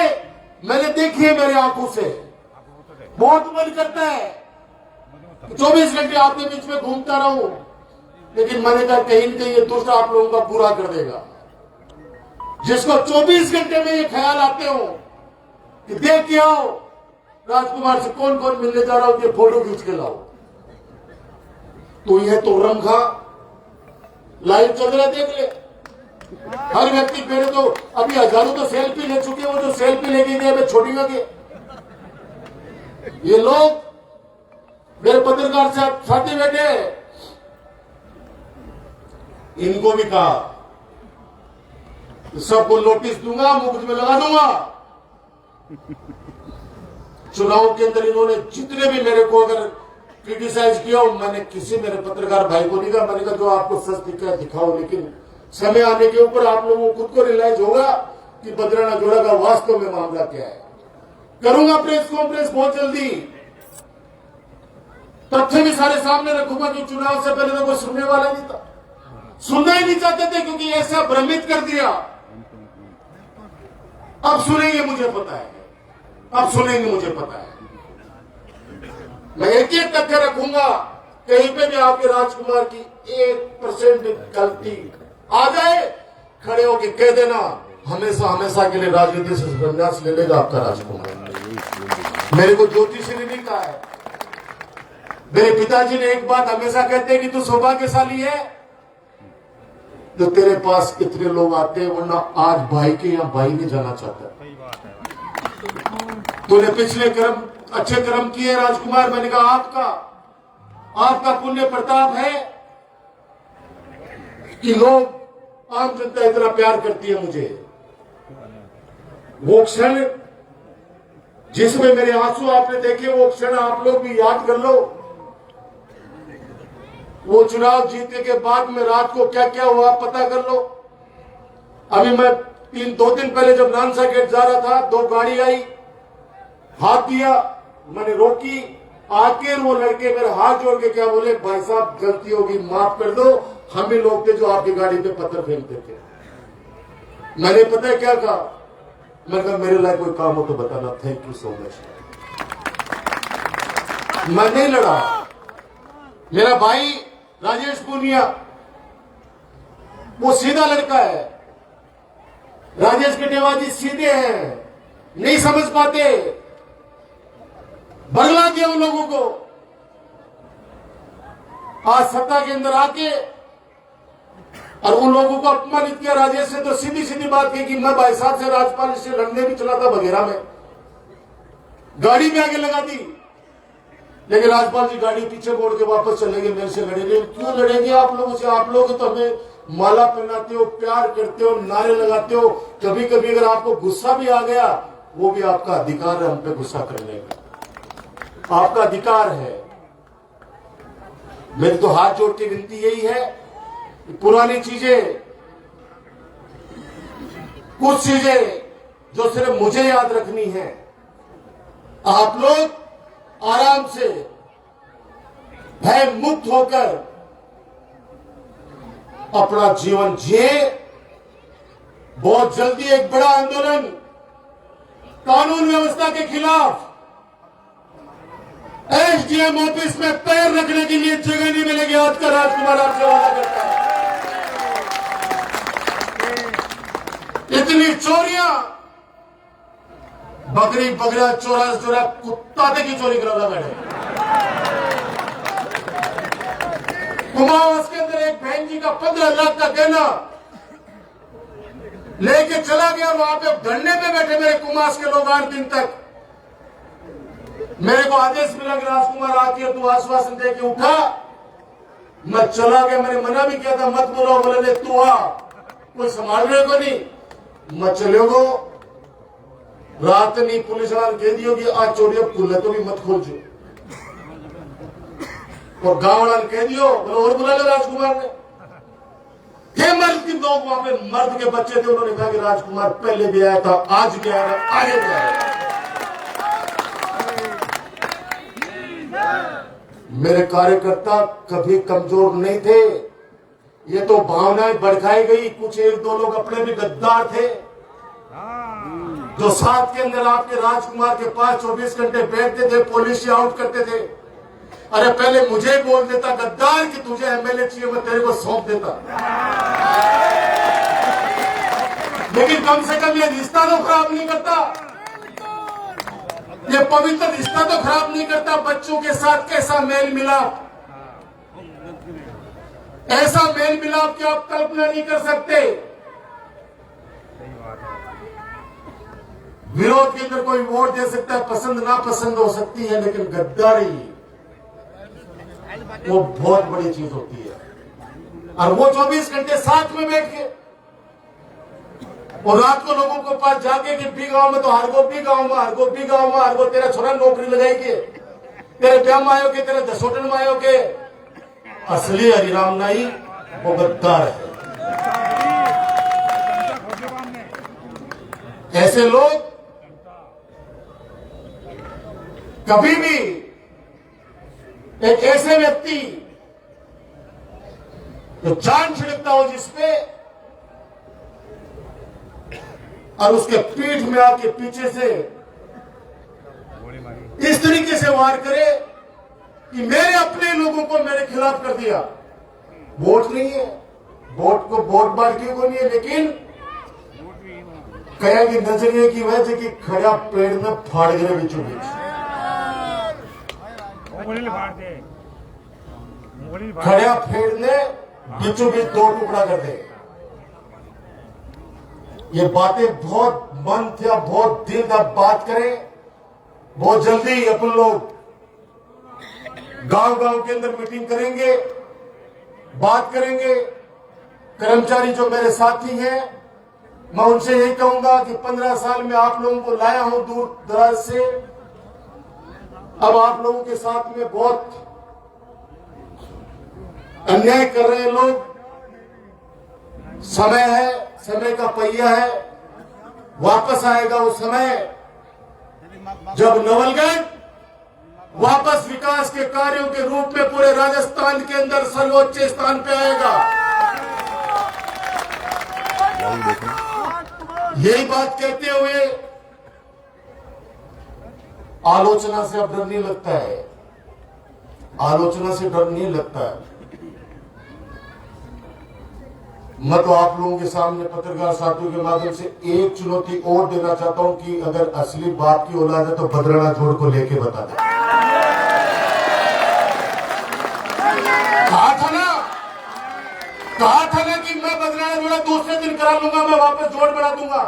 मैंने देखी है मेरे आंखों से। बहुत मन करता है 24 घंटे आपके बीच में घूमता रहूं, लेकिन मैंने कहा कहीं न कहीं ये दुष्ट आप लोगों का बुरा कर देगा। जिसको 24 घंटे में ये ख्याल आते हो कि देख के आओ राजकुमार से कौन कौन मिलने जा रहा हो, ये फोटो खींच के लाओ, तो यह तो रंखा लाइव चल रहा देख ले। हर व्यक्ति मेरे तो अभी हजारों तो सेल्फी ले चुके, वो जो सेल्फी लेके गए मैं छोड़ेगा के। ये लोग मेरे पत्रकार साथी बैठे, इनको भी कहा सबको नोटिस दूंगा, मुफ्त में लगा दूंगा। चुनाव के अंदर इन्होंने जितने भी मेरे को अगर क्रिटिसाइज किया, मैंने किसी मेरे पत्रकार भाई को नहीं कहा। मैंने कहा जो आपको सच दिखा है दिखाओ, लेकिन समय आने के ऊपर आप लोगों को खुद को रियलाइज होगा कि बद्राना जोड़ा का वास्तव में मामला क्या है। करूंगा प्रेस कॉन्फ्रेंस बहुत जल्दी, तथ्य भी सारे सामने रखूंगा कि चुनाव से पहले तो कोई सुनने वाला नहीं था, सुनना ही नहीं चाहते थे क्योंकि ऐसा भ्रमित कर दिया। अब सुनेंगे मुझे पता है, अब सुनेंगे मुझे पता है। मैं एक एक तथ्य रखूंगा, कहीं पे भी आपके राजकुमार की 1% गलती आ जाए, खड़े होकर कह देना हमेशा हमेशा के लिए राजनीति से संन्यास ले लेगा आपका राजकुमार। मेरे को ज्योतिषी ने नहीं कहा है। मेरे पिताजी ने एक बात हमेशा कहते हैं कि तू सौभाग्यशाली है तो तेरे पास इतने लोग आते हैं, वरना आज भाई के यहाँ भाई नहीं जाना चाहता। तूने पिछले कर्म अच्छे कर्म किए राजकुमार। मैंने कहा आपका पुण्य प्रताप है कि लोग आम जनता इतना प्यार करती है मुझे। वो क्षण जिसमें मेरे आंसू आपने देखे, वो क्षण आप लोग भी याद कर लो। वो चुनाव जीतने के बाद में रात को क्या क्या हुआ पता कर लो। अभी मैं 2 दिन पहले जब नानसा गेट जा रहा था, 2 गाड़ी आई, हाथ दिया, मैंने रोकी, आके वो लड़के मेरे हाथ जोड़ के क्या बोले, भाई साहब गलती होगी माफ कर दो, हम ही लोग थे जो आपकी गाड़ी पे पत्थर फेंकते थे। मैंने पता है क्या कहा, मैं कहा मेरे लायक कोई काम हो तो बताना, थैंक यू सो मच। मैं नहीं लड़ा। मेरा भाई राजेश पूनिया वो सीधा लड़का है, राजेश कटेवाजी सीधे हैं, नहीं समझ पाते, बगला दिया उन लोगों को। आज सत्ता के अंदर आके और उन लोगों को अपमानित किया। राजेश ने तो सीधी सीधी बात की कि मैं भाई साहब से राज्यपाल से लड़ने भी चला था बघेरा में, गाड़ी में आगे लगा दी, लेकिन राज्यपाल जी गाड़ी पीछे मोड़ के वापस चले गए, मेरे से लड़े नहीं। क्यों लड़ेंगे आप लोगों से? आप लोग तो हमें माला पहनाते हो, प्यार करते हो, नारे लगाते हो। कभी कभी अगर आपको गुस्सा भी आ गया, वो भी आपका अधिकार है हम पे गुस्सा करने का, आपका अधिकार है। मेरी तो हाथ जोड़ के विनती यही है कि पुरानी चीजें, कुछ चीजें जो सिर्फ मुझे याद रखनी है, आप लोग आराम से भय मुक्त होकर अपना जीवन जिए। बहुत जल्दी एक बड़ा आंदोलन कानून व्यवस्था के खिलाफ एसडीएम ऑफिस में पैर रखने के लिए जगह नहीं मिलेगी। आज का राजकुमार आपसे वादा करता है। इतनी चोरियां बकरी बकरा चोरा चोरा कुत्ता तक की चोरी करा मैंने। कुमाऊं के अंदर एक बहन जी का 15 लाख का गहना लेके चला गया, वहां पे धरने पे बैठे मेरे कुमास के लोग 8 दिन तक। मेरे को आदेश मिला कि राजकुमार आके तू आश्वासन दे के उठा। मैं चला गया, मैंने मना भी किया था मत बोलो, बोले तू आ, कोई संभाल रहे को नहीं। मैं चले गो रात नहीं पुलिस वाला कह दियो कि आज चोरी खुले तो भी मत खोल जो, और गांव वाला कह दियो बोलो और बुला लो राजकुमार ने। थे मर्द की लोग वहां पे, मर्द के बच्चे थे, उन्होंने कहा कि राजकुमार पहले भी आया था, आज भी आया, आगे भी आया। मेरे कार्यकर्ता कभी कमजोर नहीं थे, ये तो भावनाएं भड़काई गई। कुछ 1-2 लोग अपने भी गद्दार थे जो साथ के अंदर आपके राजकुमार के पास 24 घंटे बैठते थे, पॉलिसी आउट करते थे। अरे पहले मुझे बोल देता गद्दार कि तुझे एमएलए चाहिए, मैं तेरे को सौंप देता। लेकिन कम से कम ये रिश्ता तो खराब नहीं करता, ये पवित्र रिश्ता तो खराब नहीं करता। बच्चों के साथ कैसा मेल मिलाप, ऐसा मेल मिलाप की आप कल्पना नहीं कर सकते। विरोध के अंदर कोई वोट दे सकता है, पसंद ना पसंद हो सकती है, लेकिन गद्दारी वो बहुत बड़ी चीज होती है। और वो 24 घंटे साथ में बैठ के और रात को लोगों को पास जाके कि भी गांव में तो हरगो भी गांव में, हरगो भी गांव में, हरगो तेरा छोरा नौकरी लगाई के, तेरे ब्याह में आयो के, तेरे दसोटन में आयो के। असली हरिराम नाई वो गद्दार है। ऐसे लोग कभी भी एक ऐसे व्यक्ति जो जान छिड़कता हो जिसपे और उसके पीठ में आके पीछे से इस तरीके से वार करे कि मेरे अपने लोगों को मेरे खिलाफ कर दिया। वोट नहीं है, वोट को वोट बांटने को नहीं है, लेकिन कया की नजरिए की वजह से कि खड़ा पेड़ में फाड़ गए बीचों बीच, खड़ा पेड़ ने बीचों बीच 2 टुकड़ा कर दे। ये बातें बहुत मन था, बहुत दिल का बात करें। बहुत जल्दी अपन लोग गांव-गांव के अंदर मीटिंग करेंगे, बात करेंगे। कर्मचारी जो मेरे साथी हैं, मैं उनसे यही कहूंगा कि 15 साल में आप लोगों को लाया हूं दूर दराज से। अब आप लोगों के साथ में बहुत अन्याय कर रहे हैं लोग। समय है, समय का पहिया है, वापस आएगा वो समय जब नवलगढ़ वापस विकास के कार्यों के रूप में पूरे राजस्थान के अंदर सर्वोच्च स्थान पे आएगा। यही बात कहते हुए आलोचना से अब डर नहीं लगता है, आलोचना से डर नहीं लगता है। मैं तो आप लोगों के सामने पत्रकार साथियों के माध्यम से एक चुनौती और देना चाहता हूं कि अगर असली बाप की औलाद है तो बदराना जोड़ को लेके बता दे। कहा था ना कि मैं बदराना जोड़ा दूसरे दिन करा लूंगा, मैं वापस जोड़ बना दूंगा।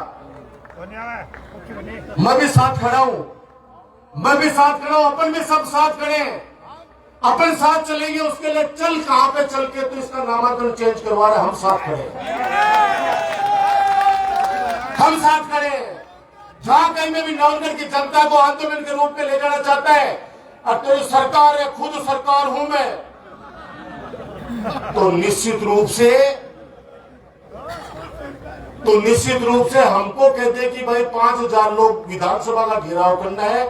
मैं भी साथ खड़ा हूं, मैं भी साथ खड़ा हूं, अपन भी सब साथ खड़े हैं। अपन साथ चलेंगे, उसके लिए चल कहां पे चल के तो इसका नामांकन चेंज करवा रहे, हम साथ खड़े हैं, हम साथ खड़े हैं। जहां कहीं में भी नवलगढ़ की जनता को आंदोलन के रूप में ले जाना चाहता है और तेरी सरकार है, खुद सरकार हूं मैं, तो निश्चित रूप से हमको कहते कि भाई 5000 लोग विधानसभा का घेराव करना है,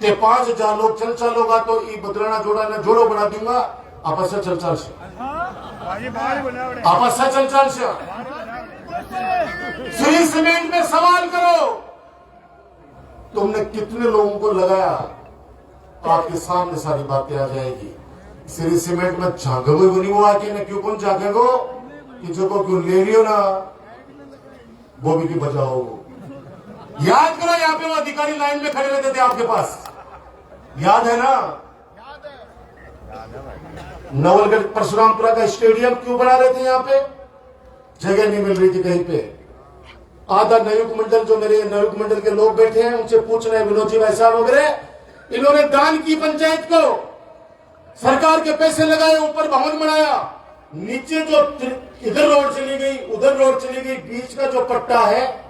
ते 5000 लोग चल चलोगा तो ये बदराना जोड़ा ना जोड़ो बना दूंगा। आपस से चल चल से, आपस से चल चल से श्री सीमेंट में सवाल करो, तुमने कितने लोगों को लगाया, तो आपके सामने सारी बातें आ जाएगी। श्री सीमेंट में झांको नहीं हुआ कि ना, क्यों कौन झांकेगो कि जो को क्यों ले लियो ना, वो भी बचाओ। याद करो, यहाँ पे वो अधिकारी लाइन में खड़े रहते थे आपके पास, याद है ना? नवलगढ़ परशुरामपुरा का स्टेडियम क्यों बना रहे थे? यहाँ पे जगह नहीं मिल रही थी कहीं पे। आधा नयुक मंडल, जो मेरे नयुक मंडल के लोग बैठे हैं, उनसे पूछ रहे हैं, विनोद जी भाई साहब वगैरह, इन्होंने दान की पंचायत को, सरकार के पैसे लगाए, ऊपर भवन बनाया, नीचे जो इधर रोड चली गई, उधर रोड चली गई, बीच का जो पट्टा है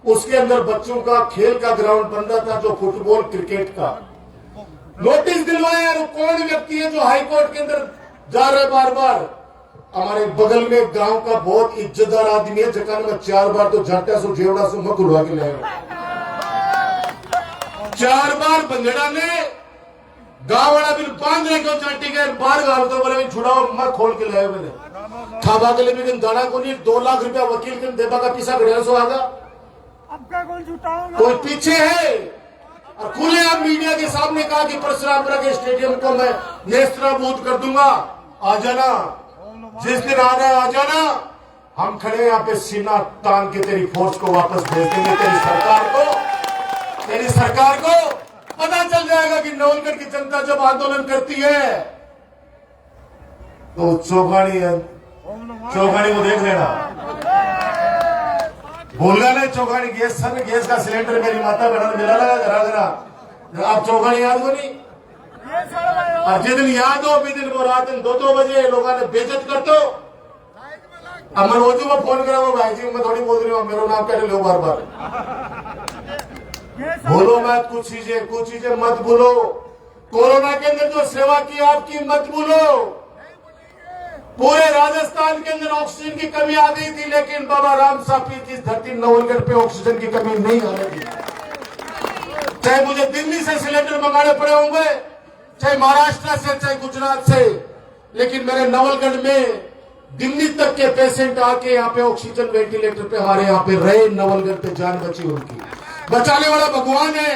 उसके अंदर बच्चों का खेल का ग्राउंड बन रहा था, जो फुटबॉल क्रिकेट का। नोटिस दिलवाया, कौन व्यक्ति है जो हाईकोर्ट के अंदर जा रहे बार बार? हमारे बगल में गांव का बहुत इज्जतदार आदमी है, जगह में 4 बार तो झाटा सो जेवड़ा सो मत उड़वा के लाएगा। 4 बार बंदेड़ा ने गांव वाला बिल बांधने क्यों चाटी गए, बाहर गाँव तो बोले छुड़ाओ, मैं खोल के लाया मैंने खाबा के लिए भी दाना को नहीं, 2 लाख रुपया वकील के देवा का पीछा गया सो आगा। कोई पीछे है? और खुले आप मीडिया के सामने कहा कि परशुरामपुरा के स्टेडियम को मैं नेस्तनाबूद कर दूंगा, आ जाना, जिस दिन आ रहा है आ जाना, हम खड़े यहाँ पे सीना तान के तेरी फोर्स को वापस भेज देंगे। तेरी सरकार को पता चल जाएगा कि नवलगढ़ की जनता जब आंदोलन करती है तो चौगानी को देख लेना, भूलगा नहीं चौगानी गैस का सिलेंडर मेरी माता बहन ने मिला लगा घरा। आप चौगानी याद हो नहीं? और जिस दिन याद हो भी दिन वो रात 2-2 बजे लोगों ने बेइज्जत कर दो। अब मनोज को फोन करा, वो भाई जी मैं थोड़ी बोल रही हूँ, मेरा नाम कह रहे लो बार बार। बोलो मत, कुछ चीजें मत बोलो। कोरोना के अंदर जो सेवा की आपकी मत बोलो। पूरे राजस्थान के अंदर ऑक्सीजन की कमी आ गई थी, लेकिन बाबा राम साहब की धरती नवलगढ़ पे ऑक्सीजन की कमी नहीं आ रही थी। चाहे मुझे दिल्ली से सिलेंडर मंगाने पड़े होंगे, चाहे महाराष्ट्र से, चाहे गुजरात से, लेकिन मेरे नवलगढ़ में दिल्ली तक के पेशेंट आके यहाँ पे ऑक्सीजन वेंटिलेटर पे हमारे यहाँ पे रहे, नवलगढ़ पे जान बची उनकी। बचाने वाला भगवान है।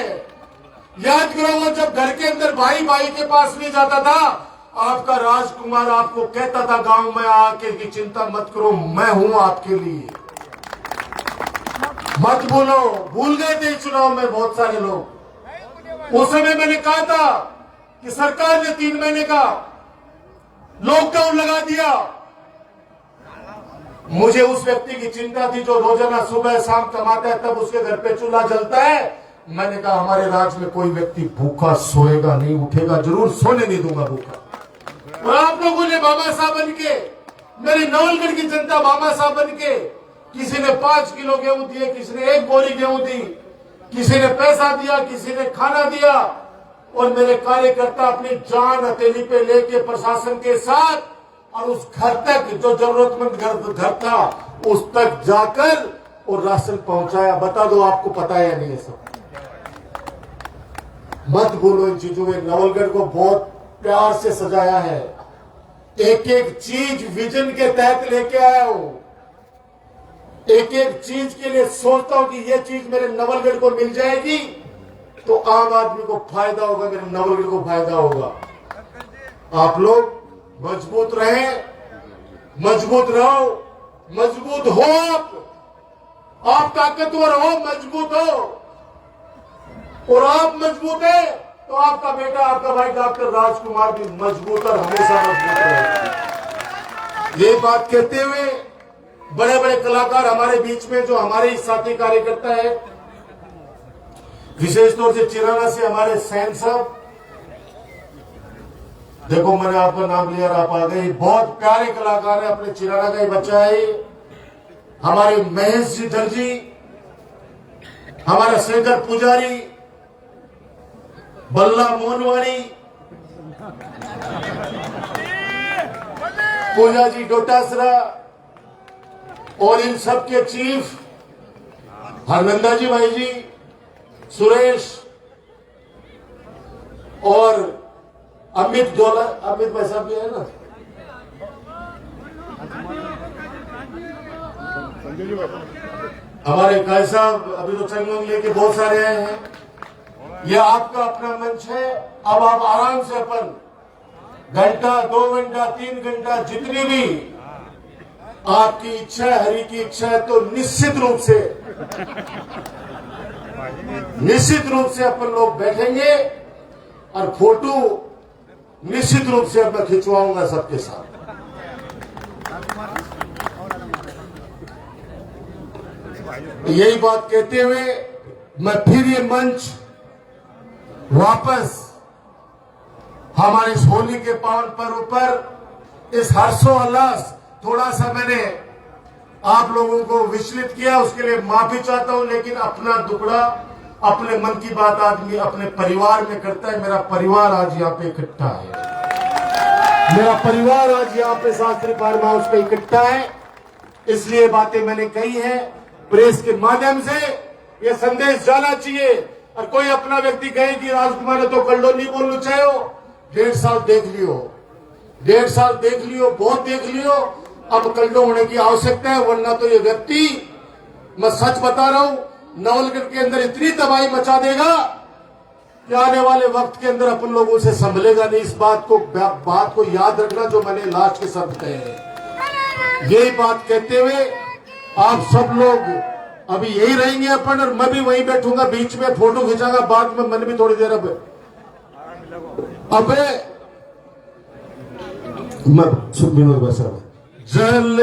याद करो, वो जब घर के अंदर भाई के पास नहीं जाता था, आपका राजकुमार आपको कहता था गांव में आके कि चिंता मत करो, मैं हूं आपके लिए। मत भूलो, भूल गए थे चुनाव में बहुत सारे लोग। उस समय मैंने कहा था कि सरकार ने 3 महीने का लॉकडाउन लगा दिया। मुझे उस व्यक्ति की चिंता थी जो रोजाना सुबह शाम कमाता है, तब उसके घर पे चूल्हा जलता है। मैंने कहा हमारे राज्य में कोई व्यक्ति भूखा सोएगा नहीं, उठेगा जरूर, सोने नहीं दूंगा भूखा। और आप लोगों ने मामा साहब बन के, मेरी नवलगढ़ की जनता मामा साहब बन के, किसी ने 5 किलो गेहूं दिए, किसी ने 1 बोरी गेहूं दी, किसी ने पैसा दिया, किसी ने खाना दिया। और मेरे कार्यकर्ता अपनी जान हथेली पे लेके प्रशासन के साथ और उस घर तक, जो जरूरतमंद घर था, उस तक जाकर और राशन पहुंचाया। बता दो आपको पता है या नहीं? ये सब मत भूलो इन चीजों में। नवलगढ़ को बहुत प्यार से सजाया है, एक चीज विजन के तहत लेके आया हूं, एक चीज के लिए सोचता हूं कि ये चीज मेरे नवलगढ़ को मिल जाएगी तो आम आदमी को फायदा होगा, मेरे नवलगढ़ को फायदा होगा। आप लोग मजबूत रहें, मजबूत रहो, मजबूत हो। आप ताकतवर हो, मजबूत हो। और आप मजबूत है तो आपका बेटा, आपका भाई डॉक्टर राजकुमार भी मजबूत और हमेशा मजबूत रहे। ये बात कहते हुए बड़े बड़े कलाकार हमारे बीच में, जो हमारे साथी कार्यकर्ता है, विशेष तौर से चिराना से हमारे सैन साहब, देखो मैंने आपका नाम लिया और आप आ गए। बहुत प्यारे कलाकार है, अपने चिराना का ही बच्चा है। हमारे महेश जी दर्जी, हमारा शेखर पुजारी, बल्ला मोनवाणी, पूजा जी डोटासरा, और इन सब के चीफ हरनंदा जी भाई जी, सुरेश और अमित डोला, अमित भाई साहब भी है ना, हमारे काय साहब अभी तो चंगोंग लेके बहुत सारे आए हैं। यह आपका अपना मंच है। अब आप आराम से अपन घंटा, 2 घंटा, 3 घंटा, जितनी भी आपकी इच्छा है, हरि की इच्छा है, तो निश्चित रूप से निश्चित रूप से अपन लोग बैठेंगे और फोटो निश्चित रूप से अब मैं खिंचवाऊंगा सबके साथ। यही बात कहते हुए मैं फिर ये मंच वापस हमारे इस होली के पावन पर्व पर इस हर्षोल्लास थोड़ा सा मैंने आप लोगों को विचलित किया, उसके लिए माफी चाहता हूं। लेकिन अपना दुखड़ा अपने मन की बात आदमी अपने परिवार में करता है। मेरा परिवार आज यहाँ पे इकट्ठा है, मेरा परिवार आज यहाँ पे शास्त्री फार्म हाउस पे इकट्ठा है, इसलिए बातें मैंने कही है। प्रेस के माध्यम से ये संदेश जाना चाहिए। और कोई अपना व्यक्ति कहे कि राजकुमार ने तो कल्लो नहीं बोलना चाहिए, 1.5 साल देख लियो, 1.5 साल देख लियो, बहुत देख लियो, अब कल्लो होने की आवश्यकता है। वरना तो ये व्यक्ति, मैं सच बता रहा हूं, नवलगढ़ के अंदर इतनी तबाही मचा देगा कि आने वाले वक्त के अंदर अपन लोगों से संभलेगा नहीं। इस बात को याद रखना जो मैंने लास्ट के शब्द कहे हैं। यही बात कहते हुए आप सब लोग अभी यही रहेंगे अपन, और मैं भी वहीं बैठूंगा, बीच में फोटो खिंचाऊंगा, बाद में मन भी थोड़ी देर अबे मैं जल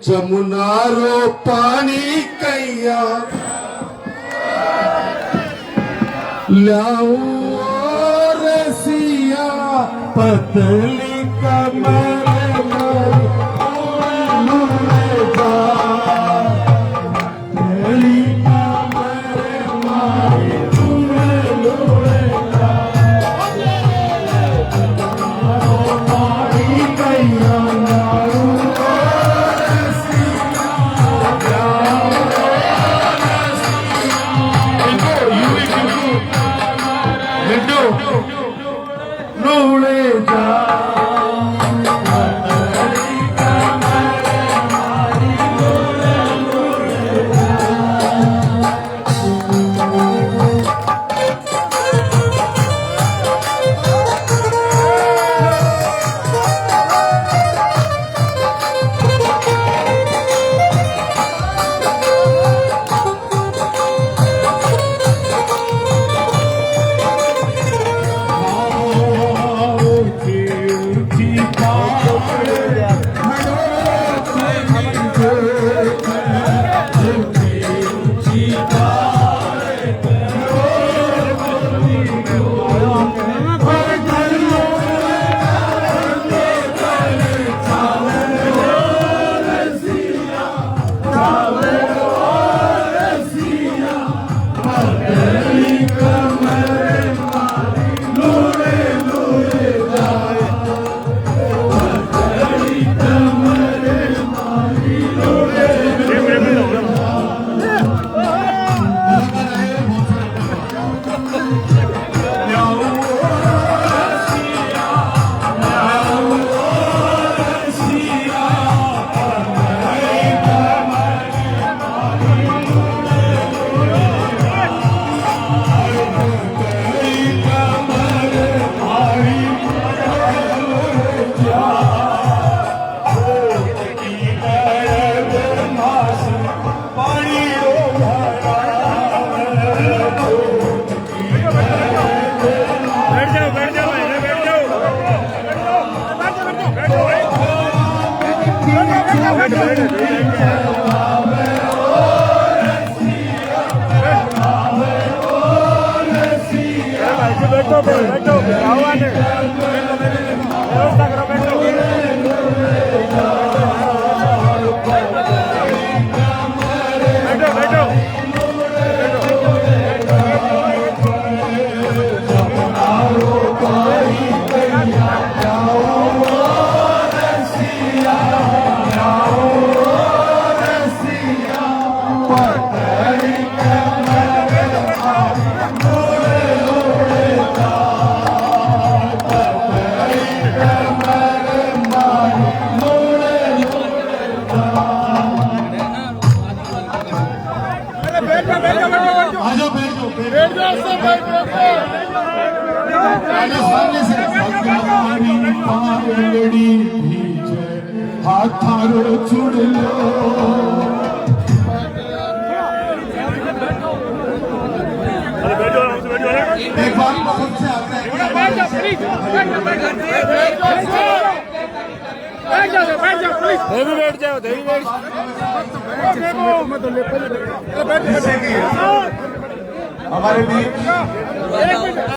जमुना रो पानी कैया लाऊं रसिया पतली कमर हाथारो छुड़ लो एक बार सबसे आग्रह किया जिससे कि हमारे बीच